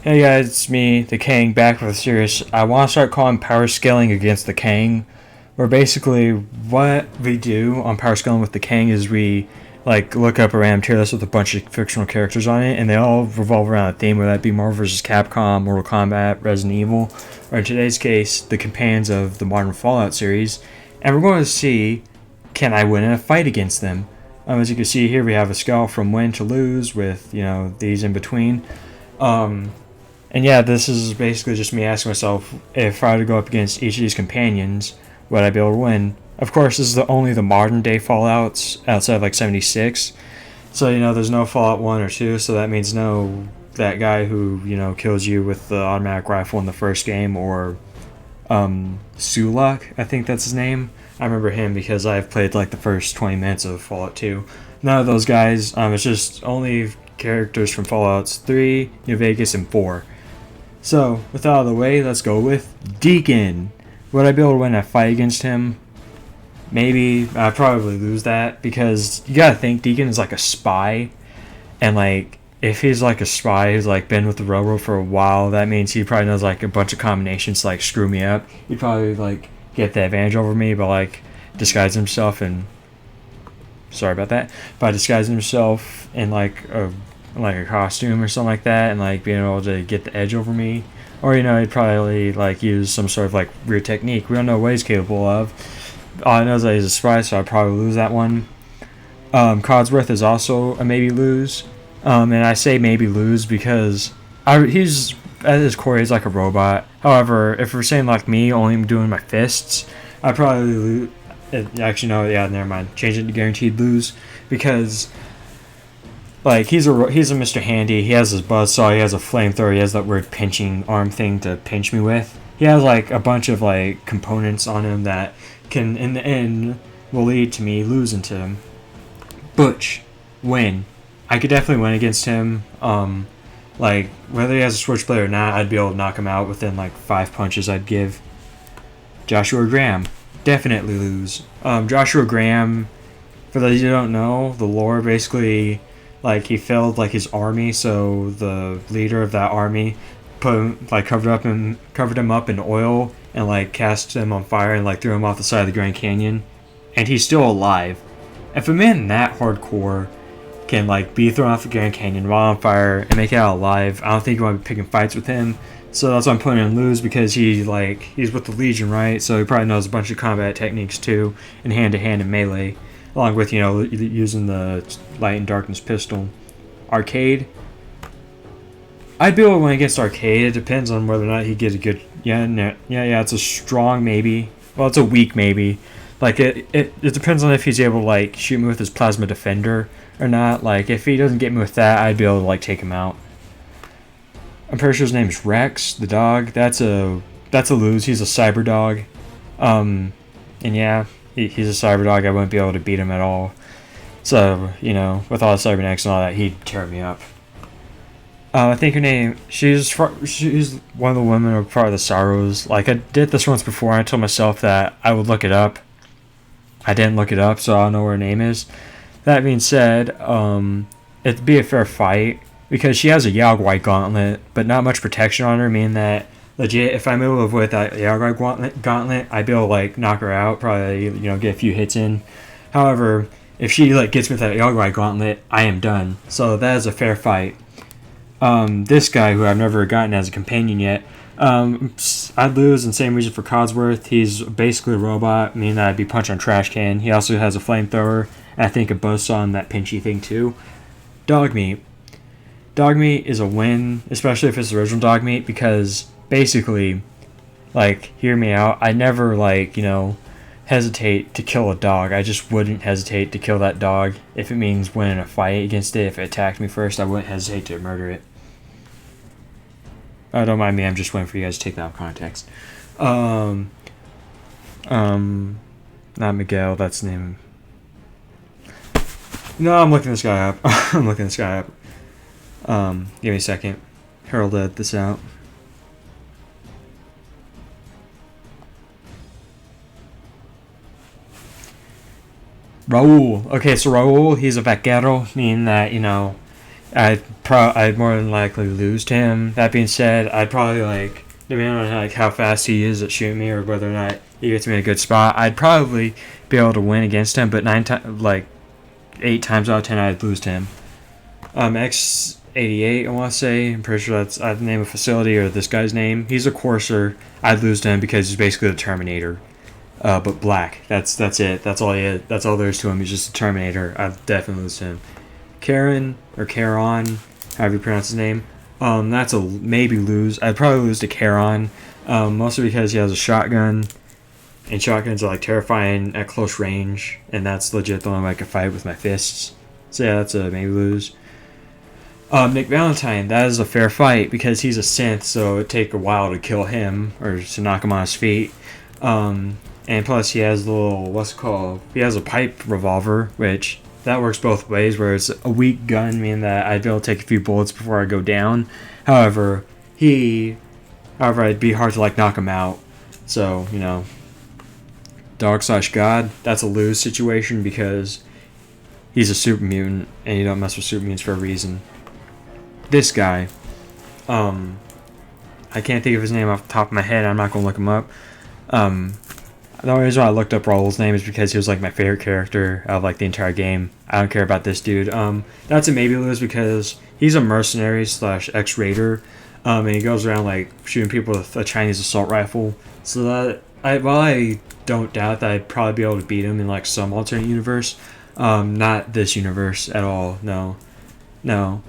Hey guys, it's me, the Kang, back with a series. I want to start calling power scaling against the Kang, where basically what we do on power scaling with the Kang is we look up a random tier list with a bunch of fictional characters on it, and they all revolve around a theme, whether that be Marvel vs. Capcom, Mortal Kombat, Resident Evil, or in today's case, the companions of the modern Fallout series. And we're going to see, can I win in a fight against them? As you can see here, we have a scale from win to lose with these in between. And yeah, this is basically just me asking myself, if I were to go up against each of these companions, would I be able to win? Of course, this is only the modern day Fallouts outside of 76. So, there's no Fallout 1 or 2, so that means no that guy who, kills you with the automatic rifle in the first game, or Sulak, I think that's his name. I remember him because I've played the first 20 minutes of Fallout 2. None of those guys, it's just only characters from Fallouts 3, New Vegas, and 4. So, with that out of the way, let's go with Deacon. Would I be able to win a fight against him? Maybe. I'd probably lose that because you gotta think Deacon is like a spy. And if he's a spy who's been with the railroad for a while, that means he probably knows a bunch of combinations to screw me up. He'd probably get the advantage over me by disguise himself and sorry about that, by disguising himself in a costume or something like that, and being able to get the edge over me. Or he'd probably use some sort of weird technique. We don't know what he's capable of. All I know is that he's a spy, so I'd probably lose that one. Codsworth is also a maybe lose. And I say maybe lose because he's at his core he's like a robot. However, if we're saying me, only doing my fists, I'd probably lose. Actually, no, yeah, never mind. Change it to guaranteed lose because he's a Mr. Handy. He has his buzzsaw. He has a flamethrower. He has that weird pinching arm thing to pinch me with. He has a bunch of components on him that can, in the end, will lead to me losing to him. Butch, win. I could definitely win against him. Whether he has a switchblade or not, I'd be able to knock him out within 5 punches I'd give. Joshua Graham, definitely lose. Joshua Graham, for those who don't know, the lore basically, he failed his army, so the leader of that army put him, covered him up in oil and cast him on fire and threw him off the side of the Grand Canyon, and he's still alive. If a man that hardcore can be thrown off the Grand Canyon while on fire and make it out alive, I don't think you want to be picking fights with him. So that's why I'm putting him in lose, because he's with the Legion, right? So he probably knows a bunch of combat techniques too, in hand-to-hand and melee, along with using the light and darkness pistol. Arcade, I'd be able to win against Arcade. It depends on whether or not he gets a good yeah. It's a strong maybe. Well, it's a weak maybe. It depends on if he's able to shoot me with his plasma defender or not. If he doesn't get me with that, I'd be able to take him out. I'm pretty sure his name's Rex, the dog. That's a lose. He's a cyber dog. And yeah, he's a cyber dog. I wouldn't be able to beat him at all. So, with all the cybernetics and all that, he'd tear me up. I think her name, she's one of the women who are part of the Sorrows. I did this once before, and I told myself that I would look it up. I didn't look it up, so I don't know what her name is. That being said, it'd be a fair fight, because she has a Yaogwai gauntlet, but not much protection on her, meaning that, legit, if I'm able to avoid that Yaogwai gauntlet, I'd be able to, knock her out, probably, get a few hits in. However, if she, gets me with that Yaogwai gauntlet, I am done. So that is a fair fight. This guy, who I've never gotten as a companion yet, I'd lose, and same reason for Codsworth. He's basically a robot, meaning that I'd be punched on a trash can. He also has a flamethrower, and I think a buzzsaw and that pinchy thing too. Dogmeat. Dogmeat is a win, especially if it's original Dogmeat, because basically, hear me out, I never, hesitate to kill a dog. I just wouldn't hesitate to kill that dog if it means winning a fight against it. If it attacked me first, I wouldn't hesitate to murder it. Oh, don't mind me, I'm just waiting for you guys to take that out of context. Not Miguel, that's the name. No, I'm looking this guy up. Give me a second. Harold edit this out. Raul. Okay, so Raul, he's a vaquero, meaning that, I'd more than likely lose to him. That being said, I'd probably like, depending on how fast he is at shooting me or whether or not he gets me in a good spot, I'd probably be able to win against him. But 8 times out of 10, I'd lose to him. X88, I want to say. I'm pretty sure that's the name of facility or this guy's name. He's a courser. I'd lose to him because he's basically the Terminator, but black. That's it. That's all he is. That's all there is to him. He's just a Terminator. I'd definitely lose to him. Karen or Charon, however you pronounce his name. That's a maybe lose. I'd probably lose to Charon, mostly because he has a shotgun, and shotguns are like terrifying at close range, and that's legit the only way I can fight with my fists. So yeah, that's a maybe lose. Nick Valentine, that is a fair fight because he's a synth, so it'd take a while to kill him or to knock him on his feet. And plus, he has he has a pipe revolver, which that works both ways, where it's a weak gun, meaning that I'd be able to take a few bullets before I go down. However, it'd be hard to like knock him out. So, Dog/God, that's a lose situation because he's a super mutant, and you don't mess with super mutants for a reason. This guy, I can't think of his name off the top of my head. I'm not going to look him up. The only reason why I looked up Raul's name is because he was like my favorite character of like the entire game. I don't care about this dude. That's a maybe lose because he's a mercenary / ex-raider, and he goes around like shooting people with a Chinese assault rifle. So that while I don't doubt that I'd probably be able to beat him in like some alternate universe, not this universe at all. No. Nah.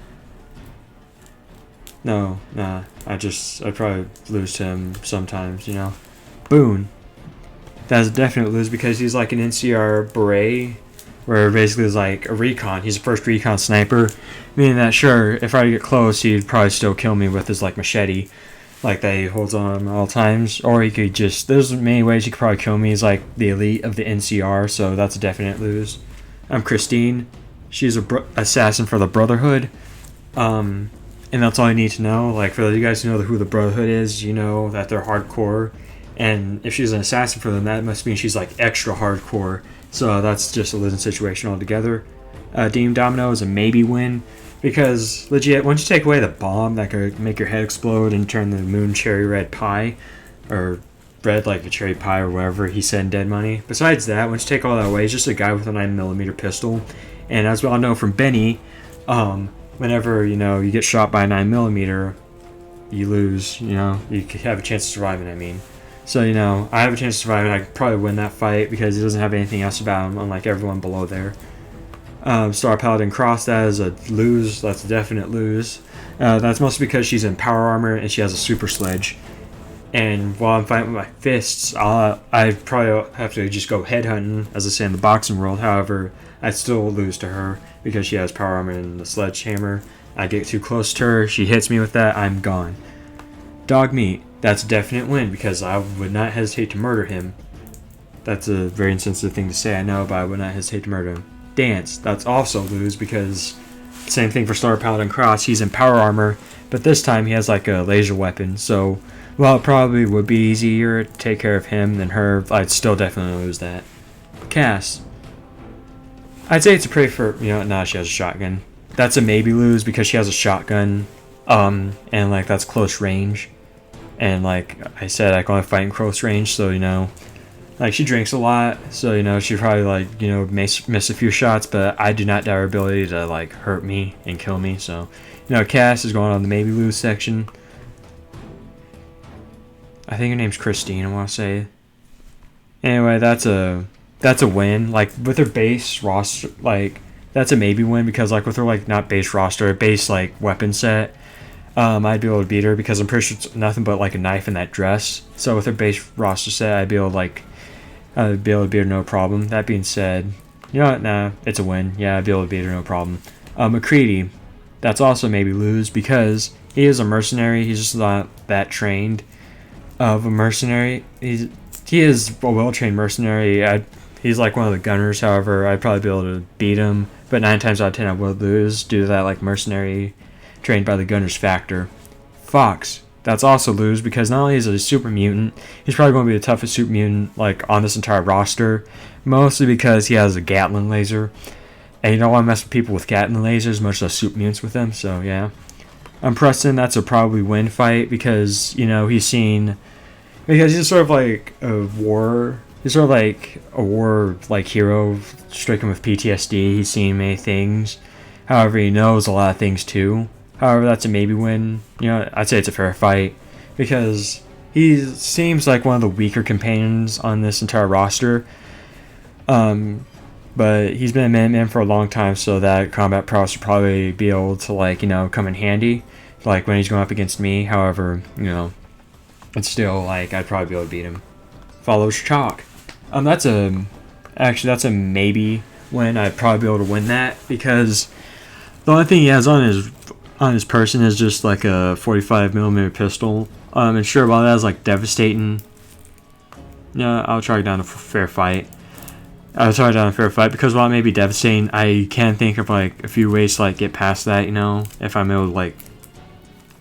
I'd probably lose to him sometimes. Boone. That's a definite lose because he's like an NCR beret, where basically it's like a recon. He's the first recon sniper, meaning that sure, if I get close, he'd probably still kill me with his like machete, like that he holds on at all times. Or he could there's many ways he could probably kill me. He's like the elite of the NCR, so that's a definite lose. I'm Christine. She's a assassin for the Brotherhood. And that's all you need to know. Like, for you guys who know who the Brotherhood is, you know that they're hardcore. And if she's an assassin for them, that must mean she's like extra hardcore. So that's just a losing situation altogether. Deem Domino is a maybe win because legit, once you take away the bomb that could make your head explode and turn the moon cherry red pie, or red like a cherry pie or whatever he said in Dead Money. Besides that, once you take all that away, he's just a guy with a 9mm pistol. And as we all know from Benny, whenever you get shot by a 9mm, you lose. You have a chance of surviving. I mean. So, I have a chance to survive, and I could probably win that fight because he doesn't have anything else about him, unlike everyone below there. Star Paladin Cross, that is a lose. That's a definite lose. That's mostly because she's in power armor, and she has a super sledge. And while I'm fighting with my fists, I probably have to just go headhunting, as I say in the boxing world. However, I still lose to her because she has power armor and the sledgehammer. I get too close to her, she hits me with that, I'm gone. Dog Meat. That's a definite win because I would not hesitate to murder him. That's a very insensitive thing to say, I know, but I would not hesitate to murder him. Dance. That's also lose because same thing for Star Paladin Cross. He's in power armor, but this time he has like a laser weapon. So while it probably would be easier to take care of him than her, I'd still definitely lose that. Cass. I'd say it's a pretty she has a shotgun. That's a maybe lose because she has a shotgun, and like that's close range. And like I said, I can only fight in close range, so like she drinks a lot, so she probably like miss a few shots, but I do not doubt her ability to like hurt me and kill me. So Cass is going on the maybe lose section. I think her name's Christine, I want to say. Anyway, that's a win. Like with her base roster, like that's a maybe win because like with her like not base roster, base like weapon set. I'd be able to beat her because I'm pretty sure it's nothing but like a knife in that dress. So with her base roster set, I'd be able to beat her no problem. That being said, nah, it's a win. Yeah, I'd be able to beat her no problem. McCready, that's also maybe lose because he is a mercenary. He's just not that trained of a mercenary. He is a well-trained mercenary. He's like one of the gunners. However, I'd probably be able to beat him, but 9 times out of 10 I would lose due to that like mercenary trained by the gunner's factor. Fox, that's also lose because not only is he a super mutant, he's probably going to be the toughest super mutant like on this entire roster, mostly because he has a Gatling laser. And you don't want to mess with people with Gatling lasers, much less super mutants with them. So yeah, Preston, that's a probably win fight because he's sort of like a war. He's sort of like a war like hero stricken with PTSD. He's seen many things. However, he knows a lot of things too. However, that's a maybe win. I'd say it's a fair fight because he seems like one of the weaker companions on this entire roster. But he's been a Minuteman for a long time, so that combat prowess would probably be able to come in handy, like when he's going up against me. However, it's still like I'd probably be able to beat him. Follows chalk. That's a maybe win. I'd probably be able to win that because the only thing he has on his person is just like a 45mm pistol. And sure, while that is like devastating, I'll try down a fair fight. Because while it may be devastating, I can think of like a few ways to like get past that. If I'm able to like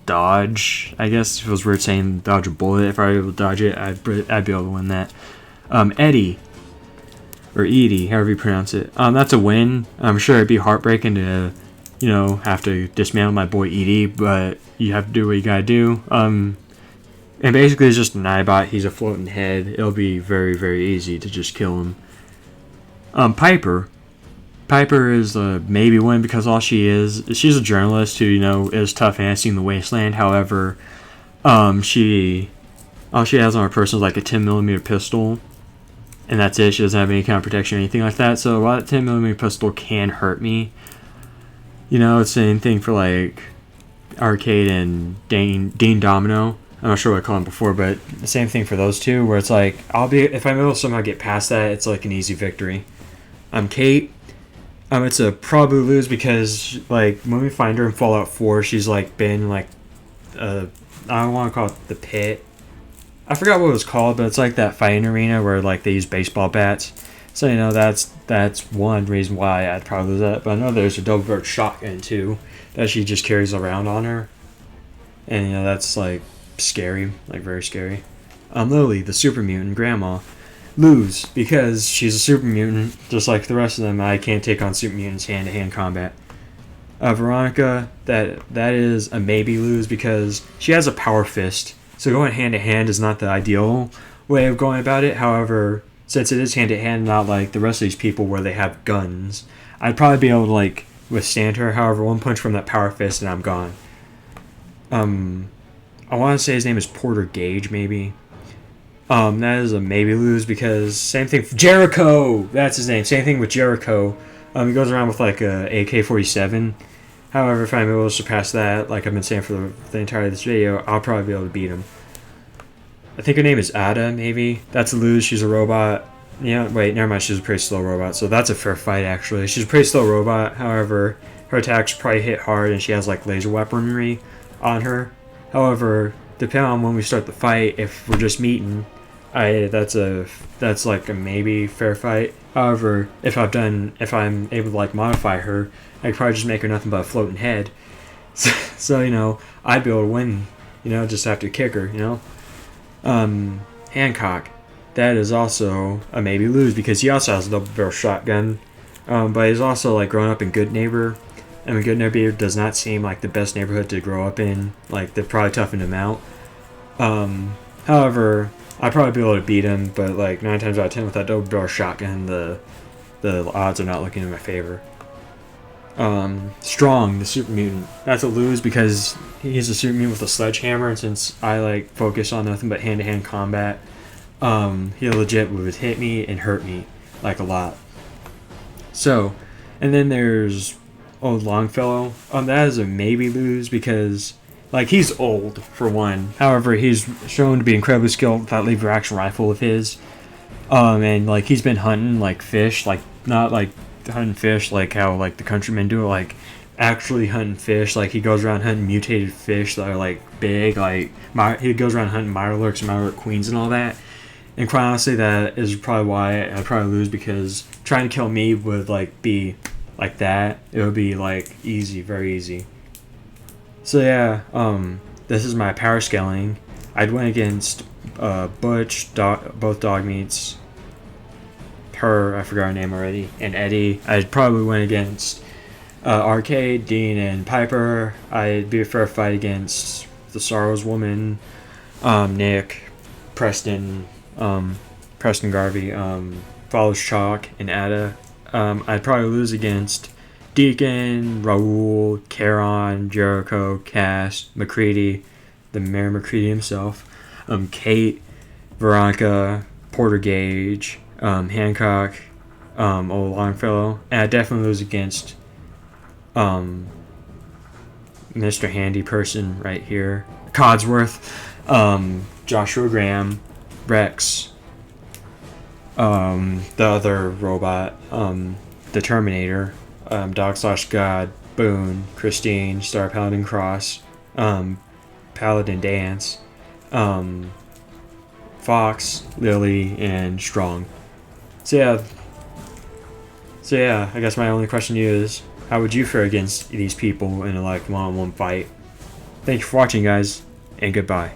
dodge, I guess it feels weird saying dodge a bullet. If I were able to dodge it, I'd be able to win that. Eddie or Edie, however you pronounce it. That's a win. I'm sure it'd be heartbreaking to have to dismantle my boy Edie, but you have to do what you gotta do. And basically it's just an Eyebot. He's a floating head. It'll be very, very easy to just kill him. Piper is a maybe win because she's a journalist who is tough and has seen the wasteland. However, all she has on her person is like a 10mm pistol, and that's it. She doesn't have any kind of protection or anything like that. So while that 10mm pistol can hurt me, it's the same thing for like Arcade and Dean Domino. I'm not sure what I called him before, but the same thing for those two, where it's like if I'm able to somehow get past that, it's like an easy victory. Kate. It's a probably lose because like when we find her in Fallout 4, she's like been like I don't want to call it the pit. I forgot what it was called, but it's like that fighting arena where like they use baseball bats. So that's one reason why I'd probably lose that. But I know there's a double-barreled shotgun too that she just carries around on her, and that's like scary, like very scary. Lily, the super mutant grandma. Lose because she's a super mutant, just like the rest of them. I can't take on super mutants hand-to-hand combat. Veronica, that is a maybe lose because she has a power fist, so going hand-to-hand is not the ideal way of going about it. However, since it is hand-to-hand, not like the rest of these people where they have guns, I'd probably be able to like withstand her. However, one punch from that power fist and I'm gone. I want to say his name is Porter Gage, maybe. That is a maybe lose because same thing. Jericho! That's his name. Same thing with Jericho. He goes around with like a AK-47. However, if I'm able to surpass that, like I've been saying for the entirety of this video, I'll probably be able to beat him. I think her name is Ada, maybe. That's a lose. She's a robot. Wait, never mind. She's a pretty slow robot, so that's a fair fight, actually. She's a pretty slow robot. However, her attacks probably hit hard, and she has like laser weaponry on her. However, depending on when we start the fight, if we're just meeting, that's like a maybe fair fight. However, if I'm able to like modify her, I could probably just make her nothing but a floating head. So I'd be able to win. Just have to kick her. Hancock, that is also a maybe lose because he also has a double barrel shotgun. But he's also like growing up in Good Neighbor. And Good Neighbor does not seem like the best neighborhood to grow up in. Like they're probably toughened him out. However, I'd probably be able to beat him, but like 9 times out of 10 with that double barrel shotgun, the odds are not looking in my favor. Strong, the super mutant. That's a lose because he's a super mutant with a sledgehammer, and since I like focus on nothing but hand-to-hand combat, he legit would hit me and hurt me like a lot. So, and then there's old Longfellow. That is a maybe lose because like he's old for one. However, he's shown to be incredibly skilled with that lever action rifle of his. And like he's been hunting like fish, like not like hunting fish like how like the countrymen do it, like actually hunting fish. Like he goes around hunting mutated fish that are like big, like he goes around hunting Mirelurks and Mirelurk queens and all that. And quite honestly, that is probably why I'd probably lose, because trying to kill me would like be like that. It would be like easy, very easy. So yeah, this is my power scaling. I'd win against Butch, both dog meats. her, I forgot her name already, and Eddie. I'd probably win against Arcade, Dean, and Piper. I'd be a fair fight against the Sorrows Woman, Nick, Preston, Preston Garvey, Follows Chalk, and Ada. I'd probably lose against Deacon, Raul, Caron, Jericho, Cass, McCready, the Mayor McCready himself, Kate, Veronica, Porter Gage, Hancock, old Longfellow, and I'd definitely lose against Mr. Handy Person right here, Codsworth, Joshua Graham, Rex, the other robot, the Terminator, Dog Slash God, Boone, Christine, Star Paladin Cross, Paladin Dance, Fox, Lily, and Strong. So yeah, I guess my only question to you is, how would you fare against these people in a like one-on-one fight? Thank you for watching, guys, and goodbye.